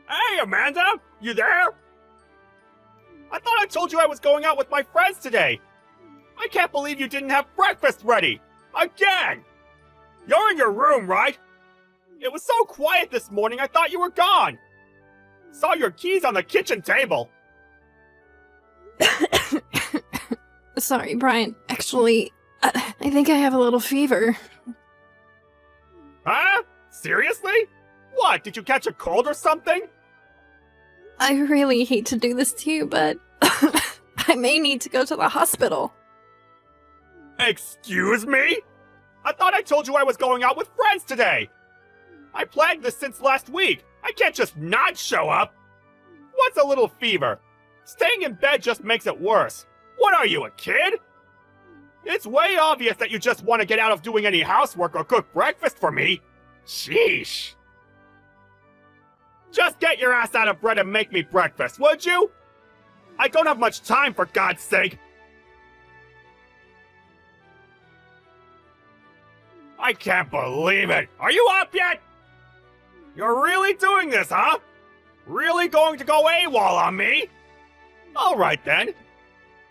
Hey, Amanda! You there? I thought I told you I was going out with my friends today. I can't believe you didn't have breakfast ready. Again! You're in your room, right? It was so quiet this morning I thought you were gone. Saw your keys on the kitchen table. Sorry, Brian. Actually, I think I have a little fever. Huh? Seriously? What, did you catch a cold or something? I really hate to do this to you, but I may need to go to the hospital. Excuse me? I thought I told you I was going out with friends today. I planned this since last week. I can't just not show up. What's a little fever? Staying in bed just makes it worse. What are you, a kid? It's way obvious that you just want to get out of doing any housework or cook breakfast for me. Sheesh. Just get your ass out of bed and make me breakfast, would you? I don't have much time, for God's sake. I can't believe it. Are you up yet? You're really doing this, huh? Really going to go AWOL on me? Alright then.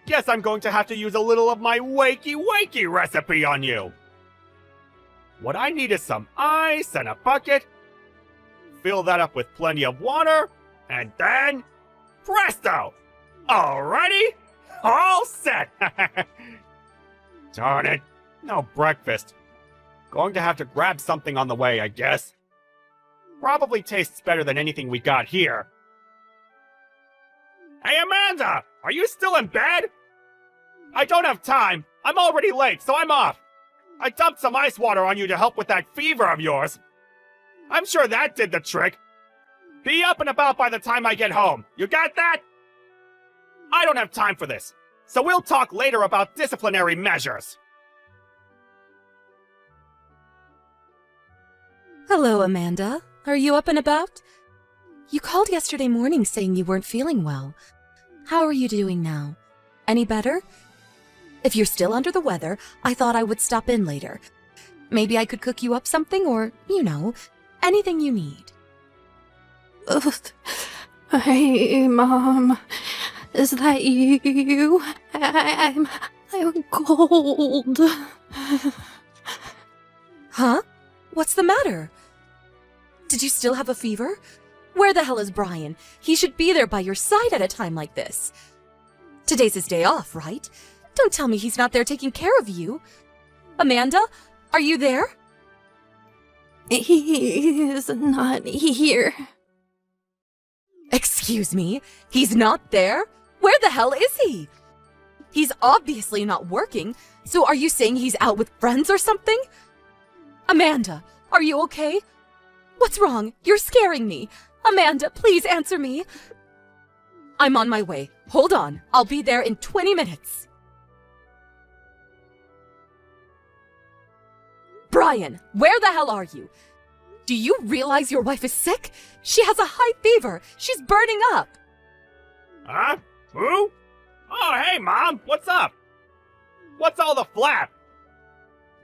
Guess I'm going to have to use a little of my wakey recipe on you. What I need is some ice and a bucket. Fill that up with plenty of water, and then presto! Alrighty, all set! Darn it, no breakfast. Going to have to grab something on the way, I guess. Probably tastes better than anything we got here. Hey, Amanda! Are you still in bed? I don't have time. I'm already late, so I'm off. I dumped some ice water on you to help with that fever of yours. I'm sure that did the trick. Be up and about by the time I get home. You got that? I don't have time for this, so we'll talk later about disciplinary measures. Hello, Amanda. Are you up and about? You called yesterday morning saying you weren't feeling well. How are you doing now? Any better? If you're still under the weather, I thought I would stop in later. Maybe I could cook you up something or, anything you need. Hey, Mom. Is that you? I'm cold. Huh? What's the matter? Did you still have a fever? Where the hell is Brian? He should be there by your side at a time like this. Today's his day off, right? Don't tell me he's not there taking care of you. Amanda, are you there? He is not here. Excuse me? He's not there? Where the hell is he? He's obviously not working, so are you saying he's out with friends or something? Amanda, are you okay? What's wrong? You're scaring me. Amanda, please answer me. I'm on my way. Hold on. I'll be there in 20 minutes. Brian, where the hell are you? Do you realize your wife is sick? She has a high fever. She's burning up. Huh? Who? Oh, hey, Mom. What's up? What's all the flap?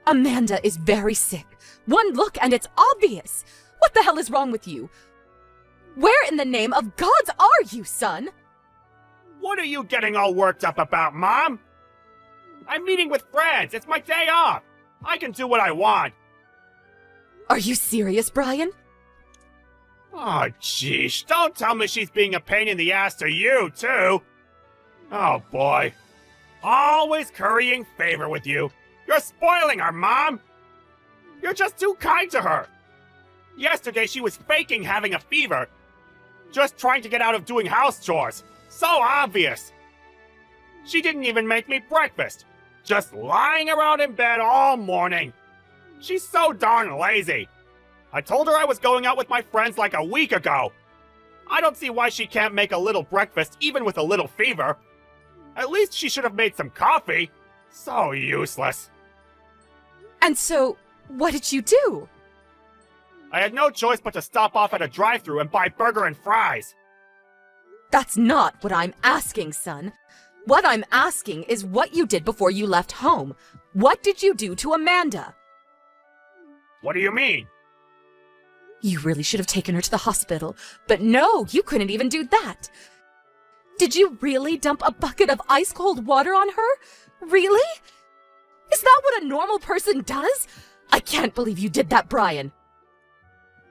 Amanda is very sick. One look and it's obvious. What the hell is wrong with you? Where in the name of gods are you, son? What are you getting all worked up about, Mom? I'm meeting with friends. It's my day off. I can do what I want. Are you serious, Brian? Oh, jeez. Don't tell me she's being a pain in the ass to you, too. Oh, boy. Always currying favor with you. You're spoiling her, Mom. You're just too kind to her. Yesterday, she was faking having a fever. Just trying to get out of doing house chores. So obvious. She didn't even make me breakfast. Just lying around in bed all morning. She's so darn lazy. I told her I was going out with my friends like a week ago. I don't see why she can't make a little breakfast even with a little fever. At least she should have made some coffee. So useless. And so, what did you do? I had no choice but to stop off at a drive-thru and buy burger and fries. That's not what I'm asking, son. What I'm asking is what you did before you left home. What did you do to Amanda? What do you mean? You really should have taken her to the hospital, but no, you couldn't even do that. Did you really dump a bucket of ice-cold water on her? Really? Is that what a normal person does? I can't believe you did that, Brian.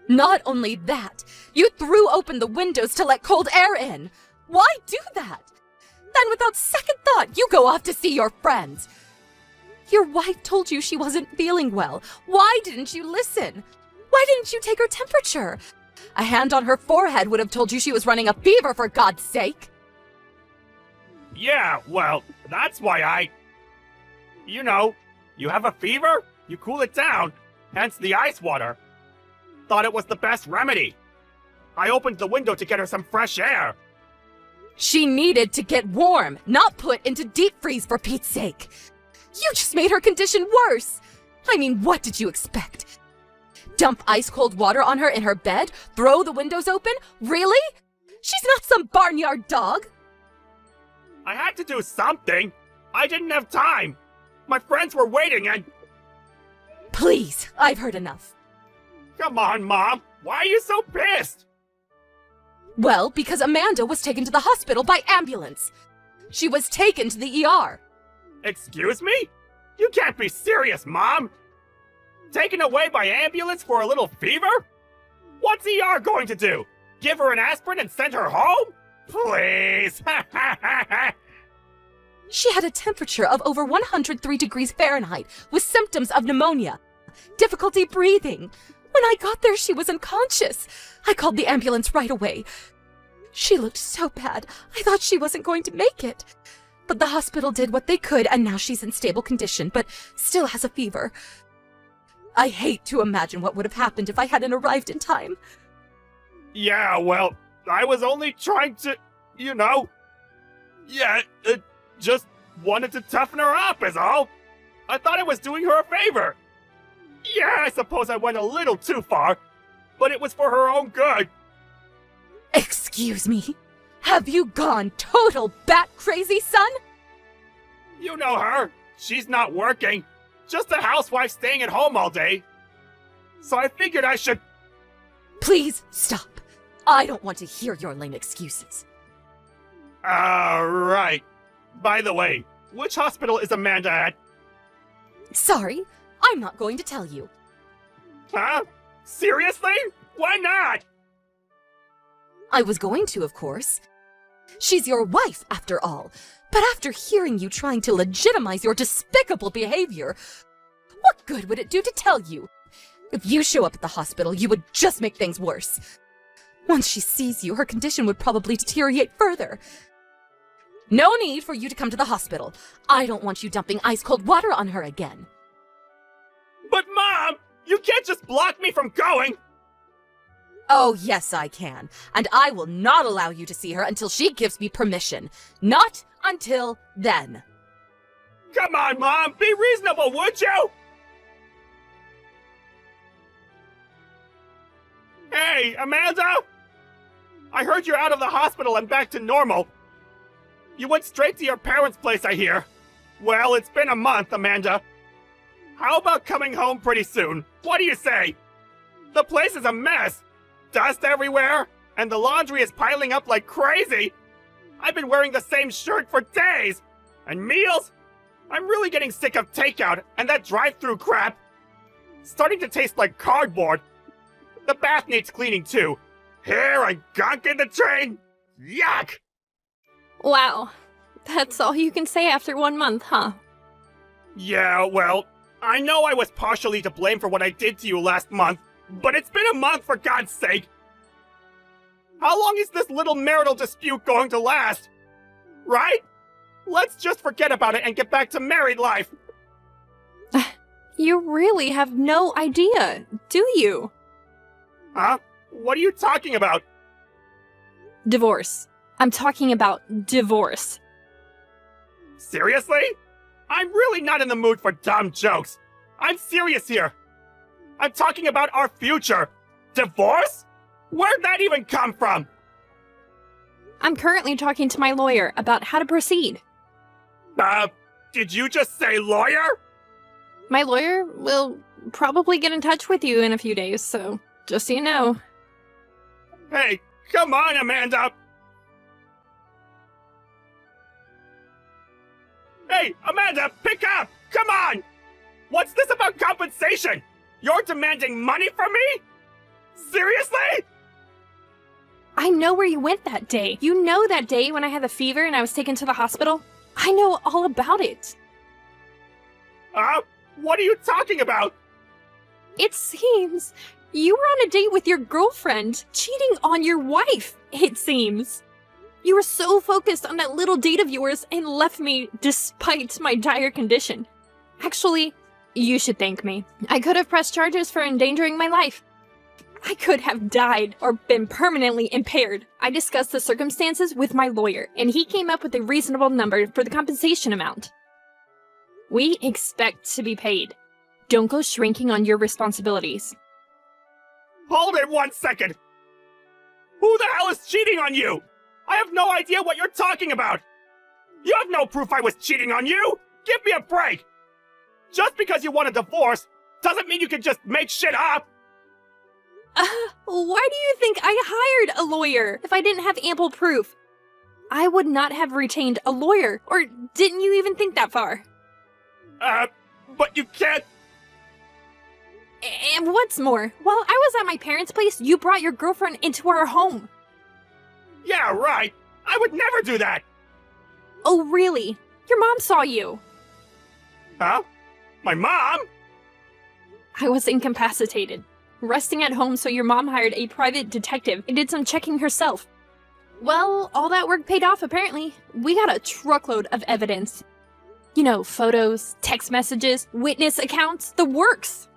Not only that, you threw open the windows to let cold air in. Why do that? Then without second thought, you go off to see your friends. Your wife told you she wasn't feeling well. Why didn't you listen? Why didn't you take her temperature? A hand on her forehead would have told you she was running a fever, for God's sake. Yeah, well, that's why You know, you have a fever, you cool it down, hence the ice water. Thought it was the best remedy. I opened the window to get her some fresh air. She needed to get warm, not put into deep freeze, for Pete's sake. You just made her condition worse. I mean, what did you expect? Dump ice-cold water on her in her bed? Throw the windows open? Really? She's not some barnyard dog. I had to do something. I didn't have time. My friends were waiting and... Please, I've heard enough. Come on, Mom. Why are you so pissed? Well, because Amanda was taken to the hospital by ambulance. She was taken to the ER. Excuse me? You can't be serious, Mom. Taken away by ambulance for a little fever? What's ER going to do? Give her an aspirin and send her home? Please. She had a temperature of over 103 degrees Fahrenheit with symptoms of pneumonia, difficulty breathing. When I got there, she was unconscious. I called the ambulance right away. She looked so bad, I thought she wasn't going to make it. But the hospital did what they could, and now she's in stable condition, but still has a fever. I hate to imagine what would have happened if I hadn't arrived in time. Yeah, well, I was only trying to, just wanted to toughen her up is all. I thought I was doing her a favor. Yeah, I suppose I went a little too far, but it was for her own good. Excuse me? Have you gone total bat crazy, son? You know her. She's not working. Just a housewife staying at home all day. So I figured I should... Please stop. I don't want to hear your lame excuses. Right. By the way, which hospital is Amanda at? Sorry, I'm not going to tell you. Huh? Seriously? Why not? I was going to, of course. She's your wife, after all. But after hearing you trying to legitimize your despicable behavior, what good would it do to tell you? If you show up at the hospital, you would just make things worse. Once she sees you, her condition would probably deteriorate further. No need for you to come to the hospital. I don't want you dumping ice-cold water on her again. But Mom, you can't just block me from going. Oh, yes, I can. And I will not allow you to see her until she gives me permission. Not until then. Come on, Mom, be reasonable, would you? Hey, Amanda! I heard you're out of the hospital and back to normal. You went straight to your parents' place, I hear. Well, it's been a month, Amanda. How about coming home pretty soon? What do you say? The place is a mess. Dust everywhere, and the laundry is piling up like crazy. I've been wearing the same shirt for days. And meals? I'm really getting sick of takeout and that drive-through crap. Starting to taste like cardboard. The bath needs cleaning too. Hair and gunk in the train. Yuck! Wow. That's all you can say after 1 month, huh? Yeah, well, I know I was partially to blame for what I did to you last month, but it's been a month for God's sake. How long is this little marital dispute going to last? Right? Let's just forget about it and get back to married life. You really have no idea, do you? Huh? What are you talking about? Divorce. I'm talking about divorce. Seriously? I'm really not in the mood for dumb jokes. I'm serious here. I'm talking about our future. Divorce? Where'd that even come from? I'm currently talking to my lawyer about how to proceed. Did you just say lawyer? My lawyer will probably get in touch with you in a few days, so just so you know. Hey, come on, Amanda! Hey, Amanda, pick up! Come on! What's this about compensation? You're demanding money from me? Seriously? I know where you went that day. You know that day when I had the fever and I was taken to the hospital? I know all about it. What are you talking about? It seems you were on a date with your girlfriend, cheating on your wife, it seems. You were so focused on that little date of yours and left me despite my dire condition. Actually, you should thank me. I could have pressed charges for endangering my life. I could have died or been permanently impaired. I discussed the circumstances with my lawyer, and he came up with a reasonable number for the compensation amount. We expect to be paid. Don't go shrinking on your responsibilities. Hold it 1 second! Who the hell is cheating on you? I have no idea what you're talking about! You have no proof I was cheating on you! Give me a break! Just because you want a divorce doesn't mean you can just make shit up! Why do you think I hired a lawyer if I didn't have ample proof? I would not have retained a lawyer, or didn't you even think that far? But you can't... And what's more, while I was at my parents' place, you brought your girlfriend into our home. Yeah, right! I would never do that! Oh, really? Your mom saw you. Huh? My mom? I was incapacitated, resting at home, so your mom hired a private detective and did some checking herself. Well, all that work paid off, apparently. We got a truckload of evidence. You know, photos, text messages, witness accounts, the works.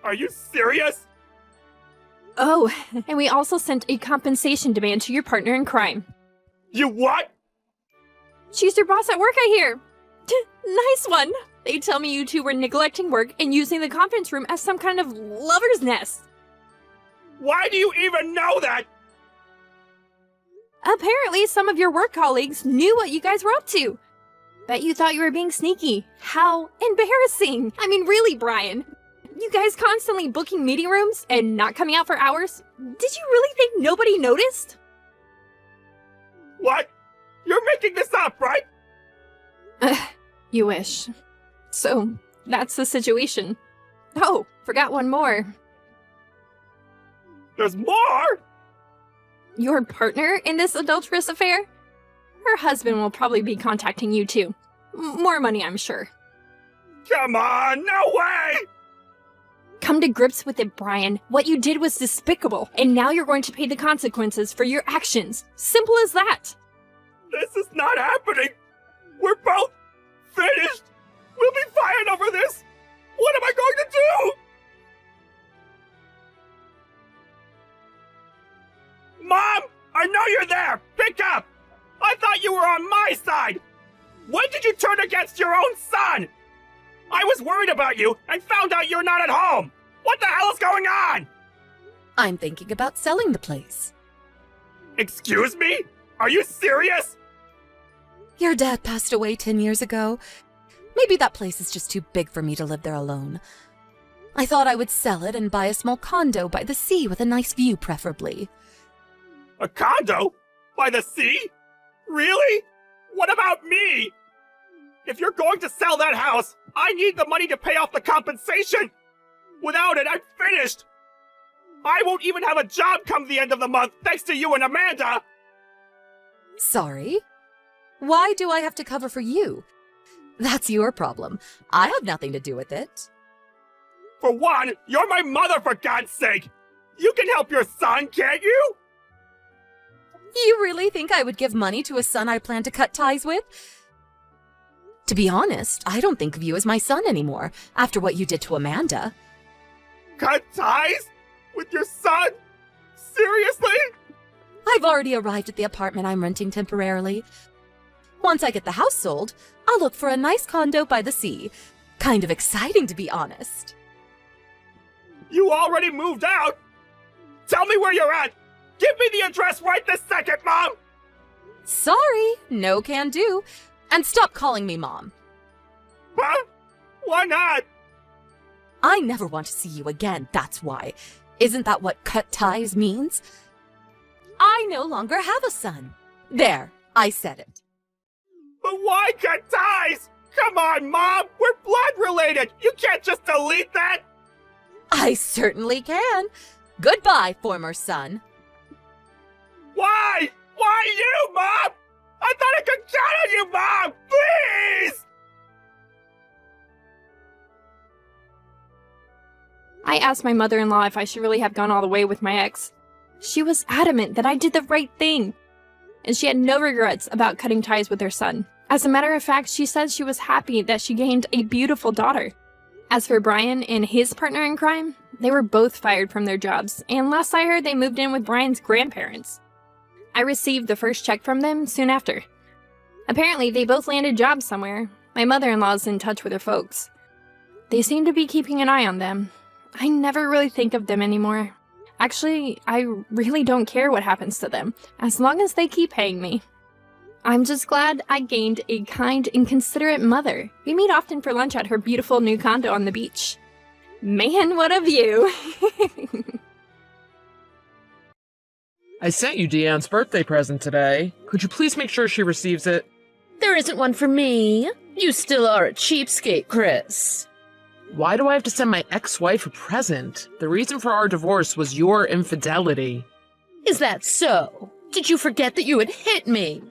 Are you serious? Oh, and we also sent a compensation demand to your partner in crime. You what? She's your boss at work, I hear. Nice one. They tell me you two were neglecting work and using the conference room as some kind of lover's nest. Why do you even know that? Apparently, some of your work colleagues knew what you guys were up to. Bet you thought you were being sneaky. How embarrassing. I mean, really, Brian. You guys constantly booking meeting rooms and not coming out for hours? Did you really think nobody noticed? What? You're making this up, right? You wish. So, that's the situation. Oh, forgot one more. There's more? Your partner in this adulterous affair? Her husband will probably be contacting you too. More money, I'm sure. Come on, no way! Come to grips with it, Brian. What you did was despicable, and now you're going to pay the consequences for your actions. Simple as that. This is not happening! We're both finished! We'll be fired over this! What am I going to do? Mom! I know you're there! Pick up! I thought you were on my side! When did you turn against your own son? I was worried about you and found out you're not at home! What the hell is going on? I'm thinking about selling the place. Excuse me? Are you serious? Your dad passed away 10 years ago. Maybe that place is just too big for me to live there alone. I thought I would sell it and buy a small condo by the sea with a nice view, preferably. A condo? By the sea? Really? What about me? If you're going to sell that house, I need the money to pay off the compensation! Without it, I'm finished! I won't even have a job come the end of the month thanks to you and Amanda! Sorry? Why do I have to cover for you? That's your problem. I have nothing to do with it. For one, you're my mother, for God's sake! You can help your son, can't you? You really think I would give money to a son I plan to cut ties with? To be honest, I don't think of you as my son anymore, after what you did to Amanda. Cut ties? With your son? Seriously? I've already arrived at the apartment I'm renting temporarily. Once I get the house sold, I'll look for a nice condo by the sea. Kind of exciting, to be honest. You already moved out? Tell me where you're at! Give me the address right this second, Mom! Sorry, no can do. And stop calling me Mom. Huh? Why not? I never want to see you again, that's why. Isn't that what cut ties means? I no longer have a son. There, I said it. But why cut ties? Come on, Mom! We're blood related! You can't just delete that! I certainly can. Goodbye, former son. Why? Why you, Mom? I thought I could count on you, Mom! Please! I asked my mother-in-law if I should really have gone all the way with my ex. She was adamant that I did the right thing, and she had no regrets about cutting ties with her son. As a matter of fact, she said she was happy that she gained a beautiful daughter. As for Brian and his partner in crime, they were both fired from their jobs, and last I heard they moved in with Brian's grandparents. I received the first check from them soon after. Apparently, they both landed jobs somewhere. My mother-in-law's in touch with her folks. They seem to be keeping an eye on them. I never really think of them anymore. Actually, I really don't care what happens to them, as long as they keep paying me. I'm just glad I gained a kind and considerate mother. We meet often for lunch at her beautiful new condo on the beach. Man, what a view! I sent you Deanne's birthday present today. Could you please make sure she receives it? There isn't one for me. You still are a cheapskate, Chris. Why do I have to send my ex-wife a present? The reason for our divorce was your infidelity. Is that so? Did you forget that you had hit me?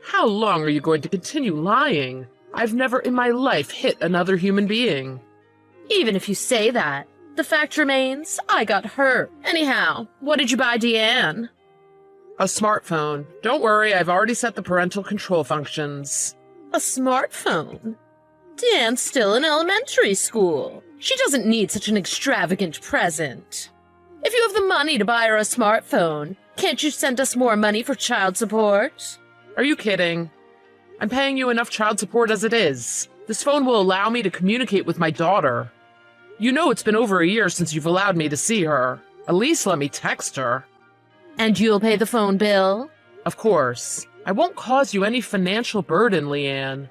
How long are you going to continue lying? I've never in my life hit another human being. Even if you say that, the fact remains, I got hurt. Anyhow, what did you buy Deanne? A smartphone. Don't worry, I've already set the parental control functions. A smartphone? Deanne's still in elementary school. She doesn't need such an extravagant present. If you have the money to buy her a smartphone, can't you send us more money for child support? Are you kidding? I'm paying you enough child support as it is. This phone will allow me to communicate with my daughter. You know it's been over a year since you've allowed me to see her. At least let me text her. And you'll pay the phone bill? Of course. I won't cause you any financial burden, Leanne.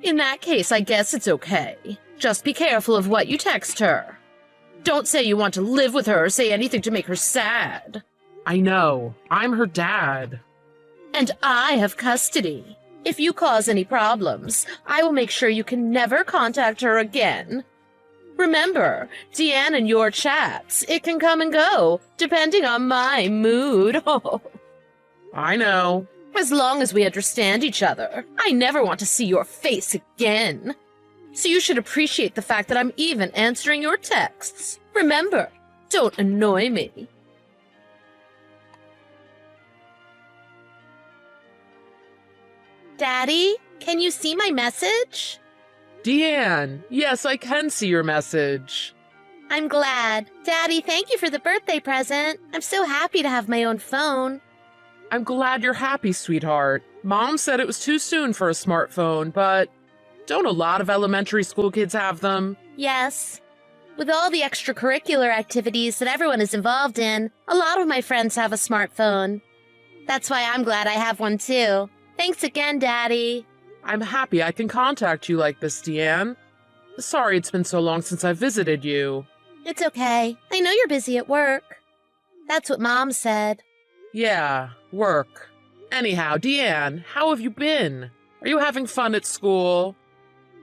In that case, I guess it's okay. Just be careful of what you text her. Don't say you want to live with her or say anything to make her sad. I know. I'm her dad. And I have custody. If you cause any problems, I will make sure you can never contact her again. Remember, Deanne and your chats, it can come and go, depending on my mood. I know. As long as we understand each other, I never want to see your face again. So you should appreciate the fact that I'm even answering your texts. Remember, don't annoy me. Daddy, can you see my message? Deanne, yes, I can see your message. I'm glad. Daddy, thank you for the birthday present. I'm so happy to have my own phone. I'm glad you're happy, sweetheart. Mom said it was too soon for a smartphone, but don't a lot of elementary school kids have them? Yes. With all the extracurricular activities that everyone is involved in, a lot of my friends have a smartphone. That's why I'm glad I have one too. Thanks again, Daddy. I'm happy I can contact you like this, Deanne. Sorry it's been so long since I visited you. It's okay. I know you're busy at work. That's what Mom said. Yeah, work. Anyhow, Deanne, how have you been? Are you having fun at school?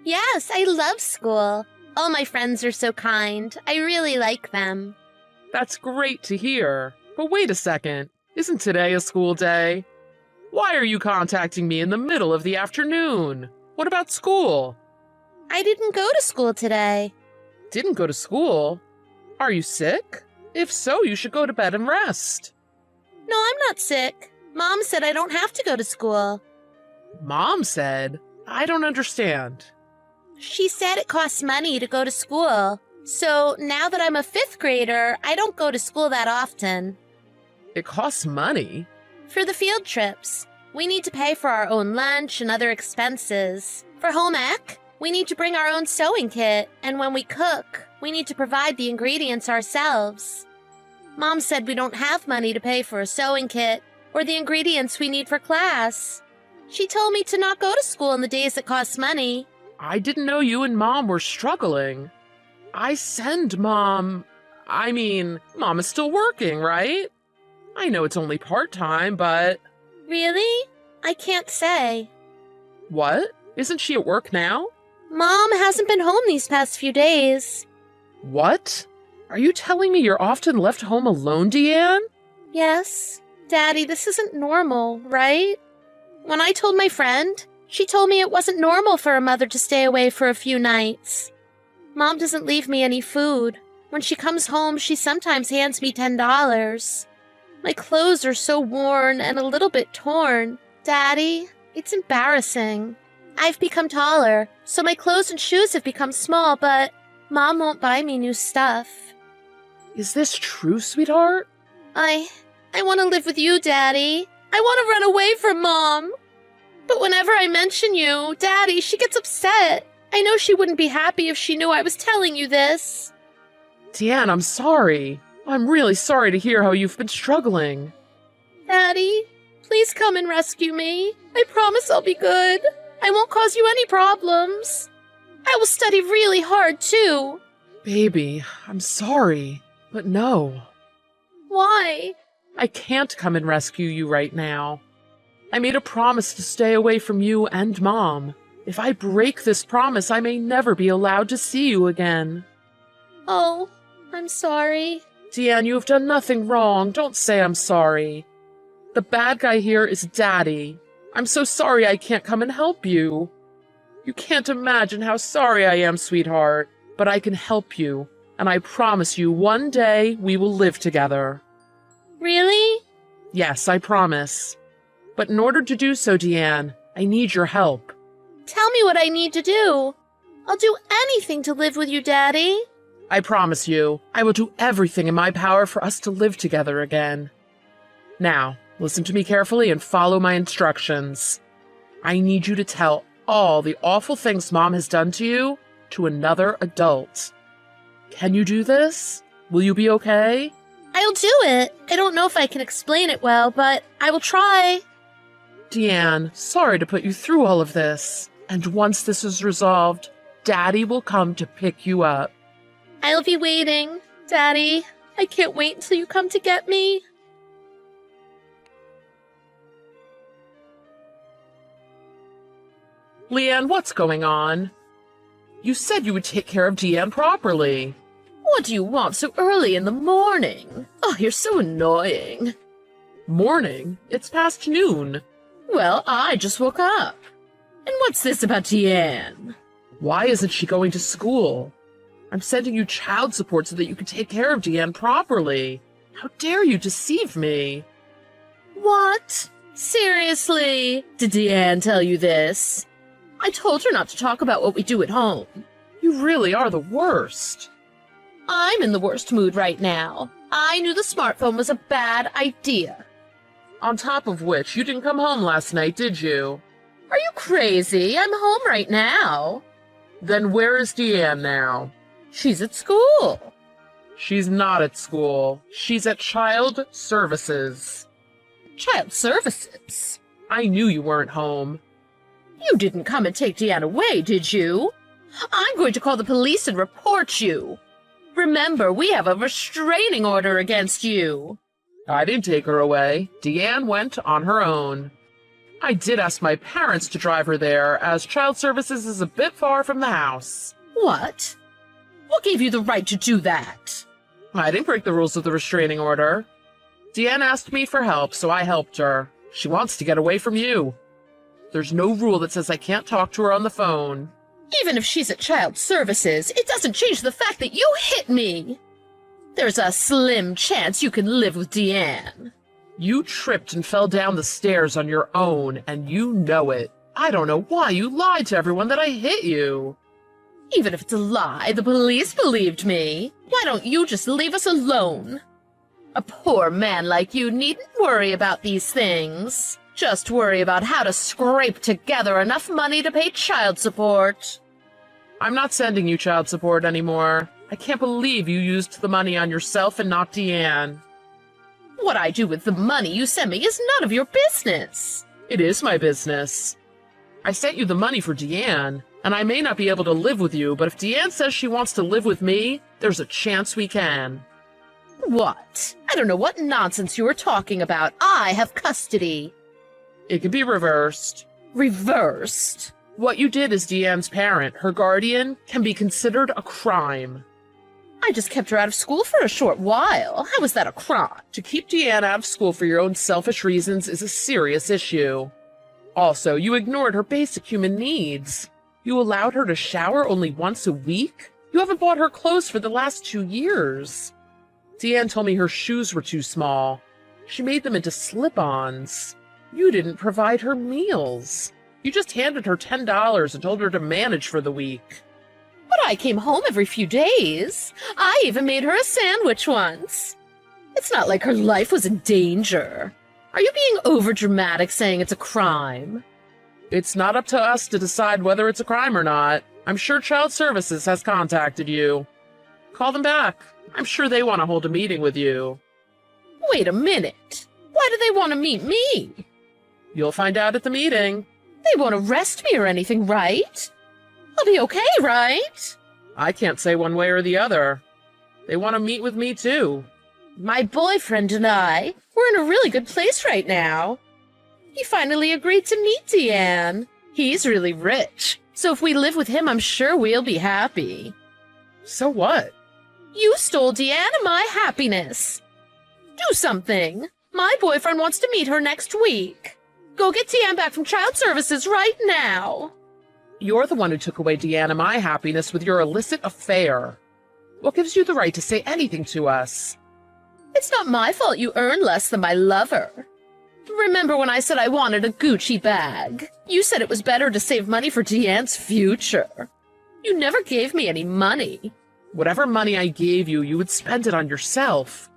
Yes, I love school. All my friends are so kind. I really like them. That's great to hear. But wait a second. Isn't today a school day? Why are you contacting me in the middle of the afternoon? What about school? I didn't go to school today. Didn't go to school? Are you sick? If so, you should go to bed and rest. No, I'm not sick. Mom said I don't have to go to school. Mom said? I don't understand. She said it costs money to go to school. So now that I'm a 5th grader, I don't go to school that often. It costs money? For the field trips, we need to pay for our own lunch and other expenses. For home ec, we need to bring our own sewing kit, and when we cook, we need to provide the ingredients ourselves. Mom said we don't have money to pay for a sewing kit or the ingredients we need for class. She told me to not go to school on the days that cost money. I didn't know you and Mom were struggling. I send Mom... I mean, Mom is still working, right? I know it's only part-time, but... Really? I can't say. What? Isn't she at work now? Mom hasn't been home these past few days. What? Are you telling me you're often left home alone, Deanne? Yes. Daddy, this isn't normal, right? When I told my friend, she told me it wasn't normal for a mother to stay away for a few nights. Mom doesn't leave me any food. When she comes home, she sometimes hands me $10. My clothes are so worn and a little bit torn. Daddy, it's embarrassing. I've become taller, so my clothes and shoes have become small, but Mom won't buy me new stuff. Is this true, sweetheart? I want to live with you, Daddy. I want to run away from Mom. But whenever I mention you, Daddy, she gets upset. I know she wouldn't be happy if she knew I was telling you this. Deanne, I'm sorry. I'm really sorry to hear how you've been struggling. Daddy, please come and rescue me. I promise I'll be good. I won't cause you any problems. I will study really hard, too. Baby, I'm sorry, but no. Why? I can't come and rescue you right now. I made a promise to stay away from you and Mom. If I break this promise, I may never be allowed to see you again. Oh, I'm sorry. Deanne, you have done nothing wrong. Don't say I'm sorry. The bad guy here is Daddy. I'm so sorry I can't come and help you. You can't imagine how sorry I am, sweetheart. But I can help you, and I promise you one day we will live together. Really? Yes, I promise. But in order to do so, Deanne, I need your help. Tell me what I need to do. I'll do anything to live with you, Daddy. I promise you, I will do everything in my power for us to live together again. Now, listen to me carefully and follow my instructions. I need you to tell all the awful things Mom has done to you to another adult. Can you do this? Will you be okay? I'll do it. I don't know if I can explain it well, but I will try. Deanne, sorry to put you through all of this. And once this is resolved, Daddy will come to pick you up. I'll be waiting. Daddy, I can't wait until you come to get me. Leanne, what's going on? You said you would take care of Deanne properly. What do you want so early in the morning? Oh, you're so annoying. Morning? It's past noon. Well, I just woke up. And what's this about Deanne? Why isn't she going to school? I'm sending you child support so that you can take care of Deanne properly. How dare you deceive me? What? Seriously? Did Deanne tell you this? I told her not to talk about what we do at home. You really are the worst. I'm in the worst mood right now. I knew the smartphone was a bad idea. On top of which, you didn't come home last night, did you? Are you crazy? I'm home right now. Then where is Deanne now? She's at school. She's not at school. She's at Child Services. Child Services? I knew you weren't home. You didn't come and take Deanne away, did you? I'm going to call the police and report you. Remember, we have a restraining order against you. I didn't take her away. Deanne went on her own. I did ask my parents to drive her there, as Child Services is a bit far from the house. What? What gave you the right to do that? I didn't break the rules of the restraining order. Deanne asked me for help, so I helped her. She wants to get away from you. There's no rule that says I can't talk to her on the phone. Even if she's at Child Services, it doesn't change the fact that you hit me. There's a slim chance you can live with Deanne. You tripped and fell down the stairs on your own, and you know it. I don't know why you lied to everyone that I hit you. Even if it's a lie, the police believed me. Why don't you just leave us alone? A poor man like you needn't worry about these things. Just worry about how to scrape together enough money to pay child support. I'm not sending you child support anymore. I can't believe you used the money on yourself and not Deanne. What I do with the money you send me is none of your business. It is my business. I sent you the money for Deanne, and I may not be able to live with you, but if Deanne says she wants to live with me, there's a chance we can. What? I don't know what nonsense you are talking about. I have custody. It can be reversed. Reversed? What you did as Deanne's parent, her guardian, can be considered a crime. I just kept her out of school for a short while. How is that a crime? To keep Deanne out of school for your own selfish reasons is a serious issue. Also, you ignored her basic human needs. You allowed her to shower only once a week? You haven't bought her clothes for the last 2 years. Deanne told me her shoes were too small. She made them into slip-ons. You didn't provide her meals. You just handed her $10 and told her to manage for the week. But I came home every few days. I even made her a sandwich once. It's not like her life was in danger. Are you being overdramatic saying it's a crime? It's not up to us to decide whether it's a crime or not. I'm sure Child Services has contacted you. Call them back. I'm sure they want to hold a meeting with you. Wait a minute. Why do they want to meet me? You'll find out at the meeting. They won't arrest me or anything, right? I'll be okay, right? I can't say one way or the other. They want to meet with me, too. My boyfriend and I, we're in a really good place right now. He finally agreed to meet Deanne. He's really rich, so if we live with him, I'm sure we'll be happy. So what? You stole Deanne and my happiness. Do something. My boyfriend wants to meet her next week. Go get Deanne back from Child Services right now. You're the one who took away Deanne and my happiness with your illicit affair. What gives you the right to say anything to us? It's not my fault you earn less than my lover. Remember when I said I wanted a Gucci bag? You said it was better to save money for Deanne's future. You never gave me any money. Whatever money I gave you, you would spend it on yourself.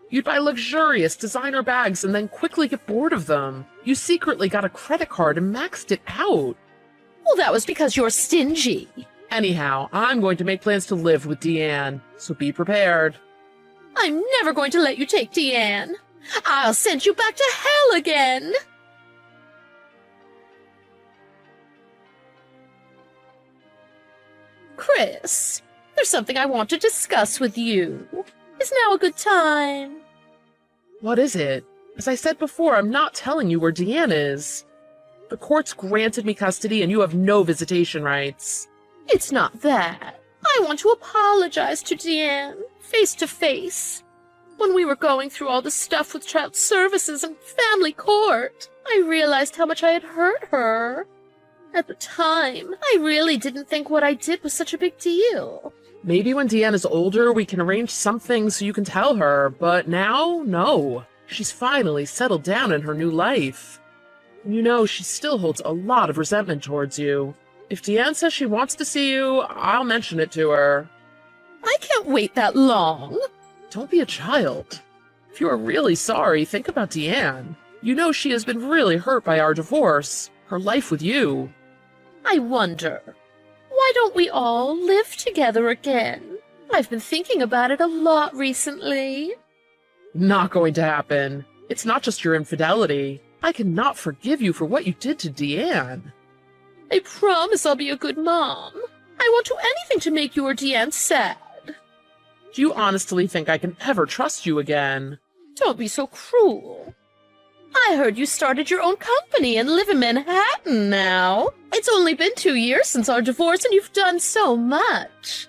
You'd buy luxurious designer bags and then quickly get bored of them. You secretly got a credit card and maxed it out. Well, that was because you're stingy. Anyhow, I'm going to make plans to live with Deanne, so be prepared. I'm never going to let you take Deanne. I'll send you back to hell again. Chris, there's something I want to discuss with you. Is now a good time? What is it? As I said before, I'm not telling you where Deanne is. The courts granted me custody and you have no visitation rights. It's not that. I want to apologize to Deanne, face to face. When we were going through all the stuff with Child Services and family court, I realized how much I had hurt her. At the time, I really didn't think what I did was such a big deal. Maybe when Deanne is older, we can arrange something so you can tell her, but now, no. She's finally settled down in her new life. You know, she still holds a lot of resentment towards you. If Deanne says she wants to see you, I'll mention it to her. I can't wait that long. Don't be a child. If you are really sorry, think about Deanne. You know she has been really hurt by our divorce, her life with you. I wonder, why don't we all live together again? I've been thinking about it a lot recently. Not going to happen. It's not just your infidelity. I cannot forgive you for what you did to Deanne. I promise I'll be a good mom. I won't do anything to make you or Deanne sad. Do you honestly think I can ever trust you again? Don't be so cruel. I heard you started your own company and live in Manhattan now. It's only been 2 years since our divorce and you've done so much.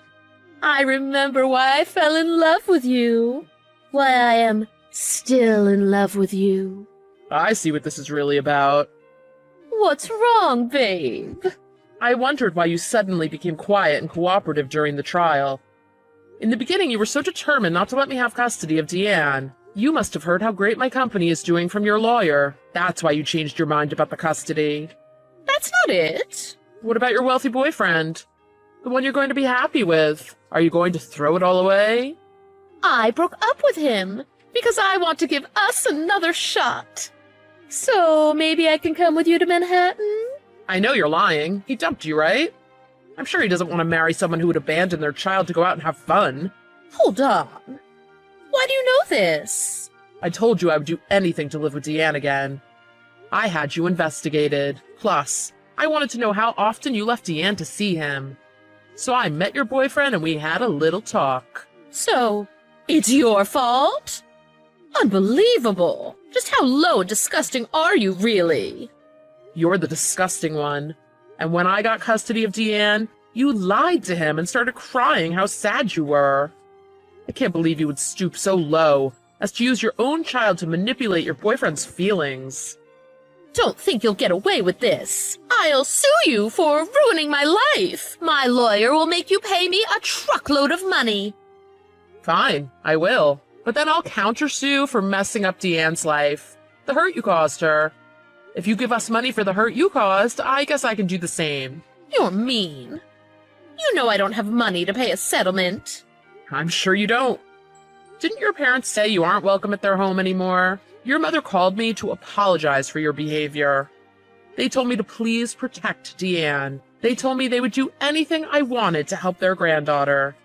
I remember why I fell in love with you. Why I am still in love with you. I see what this is really about. What's wrong, babe? I wondered why you suddenly became quiet and cooperative during the trial. In the beginning, you were so determined not to let me have custody of Deanne. You must have heard how great my company is doing from your lawyer. That's why you changed your mind about the custody. That's not it. What about your wealthy boyfriend? The one you're going to be happy with? Are you going to throw it all away? I broke up with him because I want to give us another shot. So maybe I can come with you to Manhattan? I know you're lying. He dumped you, right? I'm sure he doesn't want to marry someone who would abandon their child to go out and have fun. Hold on. Why do you know this? I told you I would do anything to live with Deanne again. I had you investigated. Plus, I wanted to know how often you left Deanne to see him. So I met your boyfriend and we had a little talk. So, It's your fault? Unbelievable. Just how low and disgusting are you, really? You're the disgusting one. And when I got custody of Deanne, you lied to him and started crying how sad you were. I can't believe you would stoop so low as to use your own child to manipulate your boyfriend's feelings. Don't think you'll get away with this. I'll sue you for ruining my life. My lawyer will make you pay me a truckload of money. Fine, I will. But then I'll countersue for messing up Deanne's life. The hurt you caused her. If you give us money for the hurt you caused, I guess I can do the same. You're mean. You know I don't have money to pay a settlement. I'm sure you don't. Didn't your parents say you aren't welcome at their home anymore? Your mother called me to apologize for your behavior. They told me to please protect Deanne. They told me they would do anything I wanted to help their granddaughter.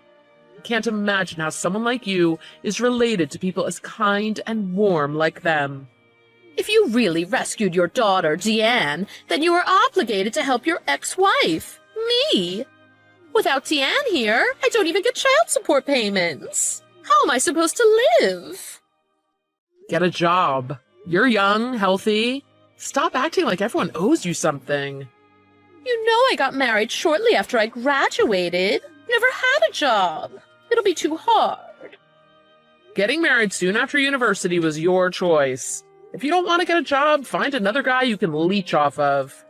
I can't imagine how someone like you is related to people as kind and warm like them. If you really rescued your daughter, Deanne, then you were obligated to help your ex-wife, me. Without Deanne here, I don't even get child support payments. How am I supposed to live? Get a job. You're young, healthy. Stop acting like everyone owes you something. You know I got married shortly after I graduated. Never had a job. It'll be too hard. Getting married soon after university was your choice. If you don't want to get a job, find another guy you can leech off of.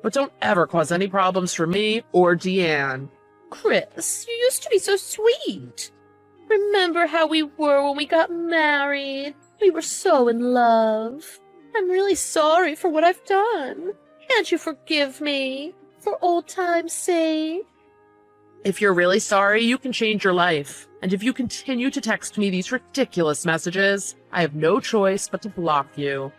But don't ever cause any problems for me or Deanne. Chris, you used to be so sweet. Remember how we were when we got married? We were so in love. I'm really sorry for what I've done. Can't you forgive me? For old time's sake? If you're really sorry, you can change your life. And if you continue to text me these ridiculous messages, I have no choice but to block you.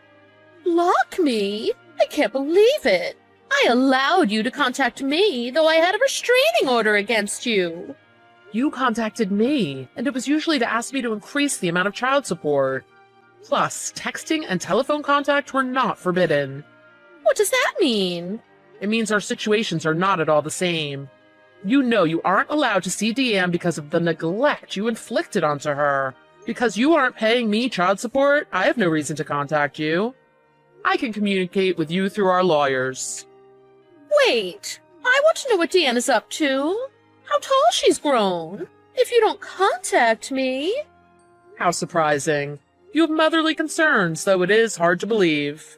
Block me? I can't believe it. I allowed you to contact me, though I had a restraining order against you. You contacted me, and it was usually to ask me to increase the amount of child support. Plus, texting and telephone contact were not forbidden. What does that mean? It means our situations are not at all the same. You know you aren't allowed to see Deanne because of the neglect you inflicted onto her. Because you aren't paying me child support, I have no reason to contact you. I can communicate with you through our lawyers. Wait, I want to know what Deanne is up to. How tall she's grown. If you don't contact me... How surprising. You have motherly concerns, though it is hard to believe.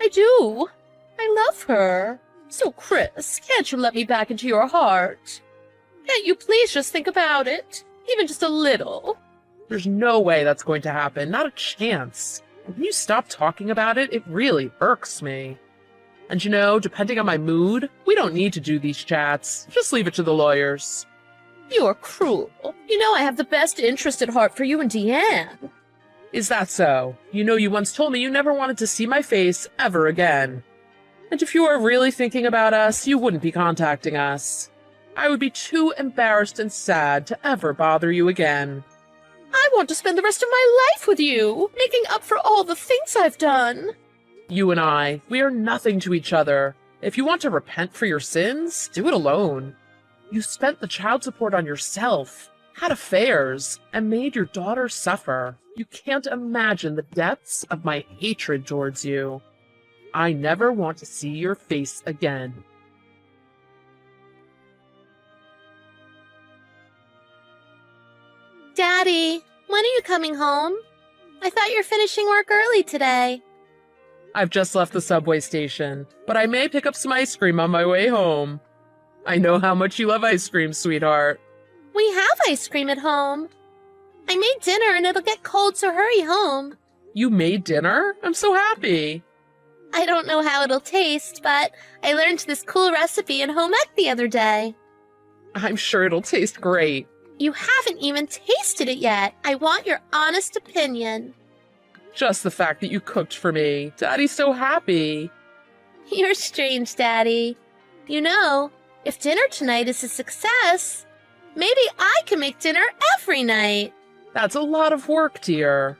I do. I love her. So, Chris, can't you let me back into your heart? Can't you please just think about it? Even just a little. There's no way that's going to happen. Not a chance. When you stop talking about it, it really irks me. And you know, depending on my mood, we don't need to do these chats. Just leave it to the lawyers. You're cruel. You know I have the best interest at heart for you and Deanne. Is that so? You know you once told me you never wanted to see my face ever again. And if you are really thinking about us, you wouldn't be contacting us. I would be too embarrassed and sad to ever bother you again. I want to spend the rest of my life with you, making up for all the things I've done. You and I, we are nothing to each other. If you want to repent for your sins, do it alone. You spent the child support on yourself, had affairs, and made your daughter suffer. You can't imagine the depths of my hatred towards you. I never want to see your face again. Daddy, when are you coming home? I thought you were finishing work early today. I've just left the subway station, but I may pick up some ice cream on my way home. I know how much you love ice cream, sweetheart. We have ice cream at home. I made dinner and it'll get cold, so hurry home. You made dinner? I'm so happy. I don't know how it'll taste, but I learned this cool recipe in home ec the other day. I'm sure it'll taste great. You haven't even tasted it yet. I want your honest opinion. Just the fact that you cooked for me. Daddy's so happy. You're strange, Daddy. You know, if dinner tonight is a success, maybe I can make dinner every night. That's a lot of work, dear.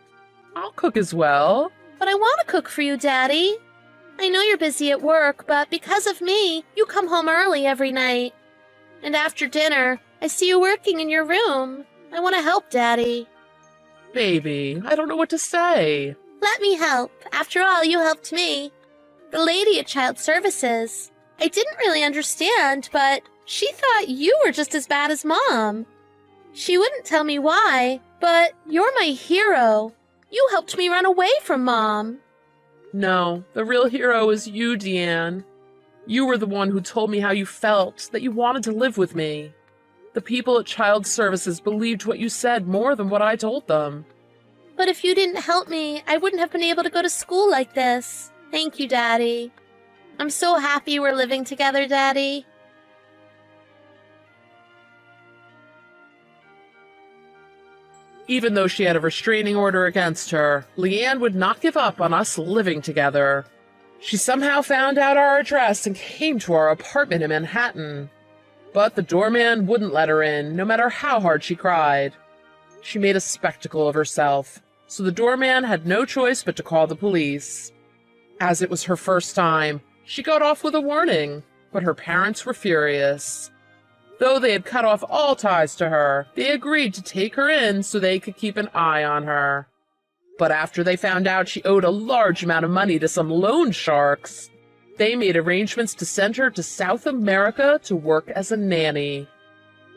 I'll cook as well. But I want to cook for you, Daddy. I know you're busy at work, but because of me, you come home early every night. And after dinner, I see you working in your room. I want to help, Daddy. Baby, I don't know what to say. Let me help. After all, you helped me. The lady at Child Services. I didn't really understand, but she thought you were just as bad as Mom. She wouldn't tell me why, but you're my hero. You helped me run away from Mom. No, the real hero is you, Deanne. You were the one who told me how you felt, that you wanted to live with me. The people at Child Services believed what you said more than what I told them. But if you didn't help me, I wouldn't have been able to go to school like this. Thank you, Daddy. I'm so happy we're living together, Daddy. Even though she had a restraining order against her, Leanne would not give up on us living together. She somehow found out our address and came to our apartment in Manhattan. But the doorman wouldn't let her in, no matter how hard she cried. She made a spectacle of herself, so the doorman had no choice but to call the police. As it was her first time, she got off with a warning, but her parents were furious. Though they had cut off all ties to her, they agreed to take her in so they could keep an eye on her. But after they found out she owed a large amount of money to some loan sharks, they made arrangements to send her to South America to work as a nanny.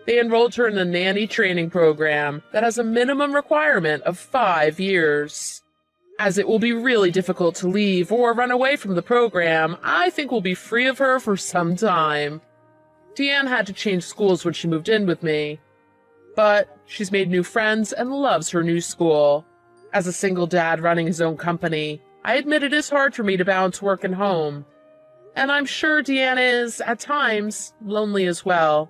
They enrolled her in a nanny training program that has a minimum requirement of 5 years. As it will be really difficult to leave or run away from the program, I think we'll be free of her for some time. Deanne had to change schools when she moved in with me, but she's made new friends and loves her new school. As a single dad running his own company, I admit it is hard for me to balance work and home. And I'm sure Deanne is, at times, lonely as well.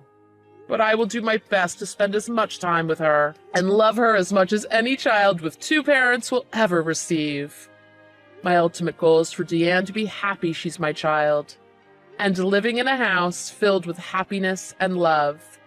But I will do my best to spend as much time with her and love her as much as any child with 2 parents will ever receive. My ultimate goal is for Deanne to be happy she's my child, and living in a house filled with happiness and love.